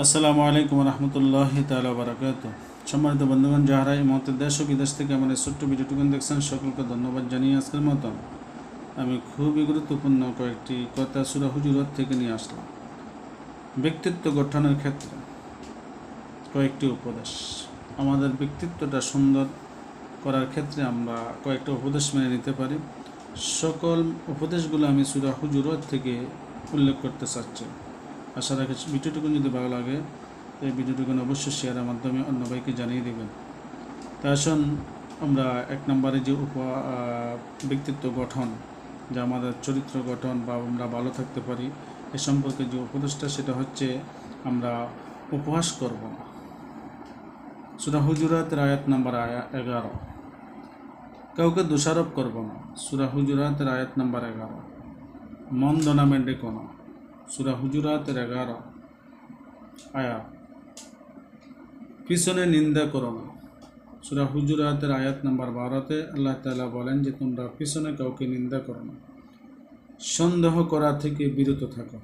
আসসালামু আলাইকুম রহমতুল্লাহি তাআলা বারাকাতু। সম্মানিত বন্ধুগণ, যাহারা এই মুহূর্তে দেশ ও বিদেশ থেকে আমাদের ছোট্ট ভিডিওটুকুন দেখছেন, সকলকে ধন্যবাদ জানিয়ে আজকের মতন আমি খুবই গুরুত্বপূর্ণ কয়েকটি কথা সূরা হুজুরাত থেকে নিয়ে আসলাম। ব্যক্তিত্ব গঠনের ক্ষেত্রে কয়েকটি উপদেশ। আমাদের ব্যক্তিত্বটা সুন্দর করার ক্ষেত্রে আমরা কয়েকটা উপদেশ মেনে নিতে পারি। সকল উপদেশগুলো আমি সূরা হুজুরাত থেকে উল্লেখ করতে চাচ্ছি। আশা রাখি ভিডিওটুকুন যদি ভালো লাগে এই ভিডিওটুকুন অবশ্যই শেয়ারের মাধ্যমে অন্য ভাইকে জানিয়ে দেবেন। তা আসুন আমরা এক নম্বরে যে ব্যক্তিত্ব গঠন, যা আমাদের চরিত্র গঠন বা আমরা ভালো থাকতে পারি এ সম্পর্কে যে উপদেশটা, সেটা হচ্ছে আমরা উপহাস করব না। সূরা হুজুরাতের আয়াত নাম্বার 11। কাউকে দোষারোপ করব না। সূরা হুজুরাতের আয়াত নাম্বার 11। মন্দ নামে ডেকো না। সূরা হুজুরাতের 11 আয়াত। পিছনে নিন্দা করো না। সূরা হুজুরাতের আয়াত নাম্বার 12-তে আল্লাহ তাআলা বলেন যে তোমরা পিছনে কাউকে নিন্দা করো না। সন্দেহ করা থেকে বিরত থাকো।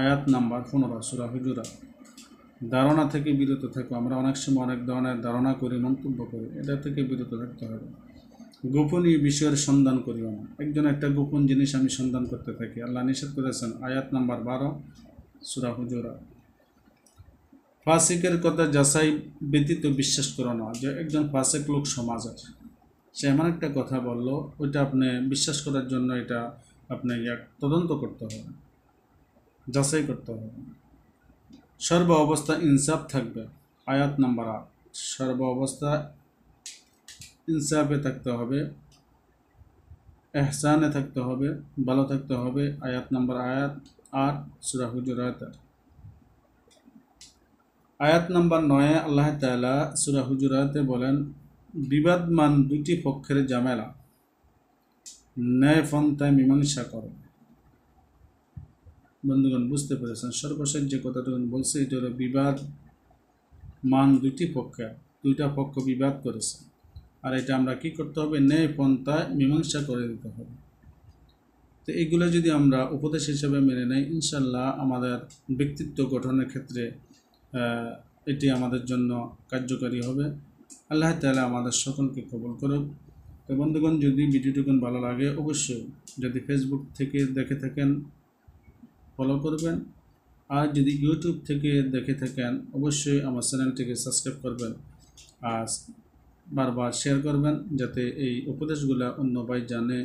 আয়াত নাম্বার 15 সূরা হুজুরাত। ধারণা থেকে বিরত থাকো। আমরা অনেক সময় অনেক ধরনের ধারণা করি, মন্তব্য করি, এটা থেকে বিরত থাকতে হবে। গোপনীয় বিষয়ের সন্ধান করিও না। একজন একটা গোপন জিনিস আমি সন্ধান করতে থাকি, আল্লাহ নিষেধ করেছেন। আয়াত নাম্বার 12 সূরা হুজুরাত। ফাসিকের কথা যাচাই ব্যতীত বিশ্বাস করো না। যে একজন ফাসিক লোক সমাজ আছে, সে এমন একটা কথা বলল, ওইটা আপনি বিশ্বাস করার জন্য এটা আপনি তদন্ত করতে হবে, যাচাই করতে হবে। সর্ব অবস্থা ইনসাফ থাকবে। আয়াত নাম্বার 8। সর্ব অবস্থা ইনসাফে থাকতে হবে, এহসানে থাকতে হবে, ভালো থাকতে হবে। আয়াত নাম্বার 8 সূরা হুজুরাতের। আয়াত নাম্বার 9 আল্লাহ তাআলা সূরা হুজুরাতে বলেন, বিবাদমান দুটি পক্ষের ঝামেলা ন্যায় পন্থায় মীমাংসা করো। বন্ধুগণ, বুঝতে পেরেছেন সর্বশেষ যে কথাটুকু বলছে, এটা হলো বিবাদমান দুইটা পক্ষ বিবাদ করেছে, আর এটা আমরা কি করতে হবে? ন্যায় পন্থায় মীমাংসা করে দিতে হবে। তো এইগুলো যদি আমরা উপদেশ হিসেবে মেনে নেই, ইনশাল্লাহ আমাদের ব্যক্তিত্ব গঠনের ক্ষেত্রে এটি আমাদের জন্য কার্যকারী হবে। আল্লাহ তাআলা আমাদের সকলকে কবুল করুক। তো বন্ধুগণ, যদি ভিডিওটুকুন ভালো লাগে অবশ্যই, যদি ফেসবুক থেকে দেখে থাকেন ফলো করবেন, আর যদি ইউটিউব থেকে দেখে থাকেন অবশ্যই আমার চ্যানেলটিকে সাবস্ক্রাইব করবেন, আর বারবার শেয়ার করবেন, যাতে এই উপদেশগুলো অন্য ভাই জানে,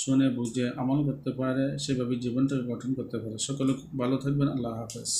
শুনে, বুঝে আমল করতে পারে, সেভাবে জীবনটাকে গঠন করতে পারে। সকলে ভালো থাকবেন। আল্লাহ হাফেজ।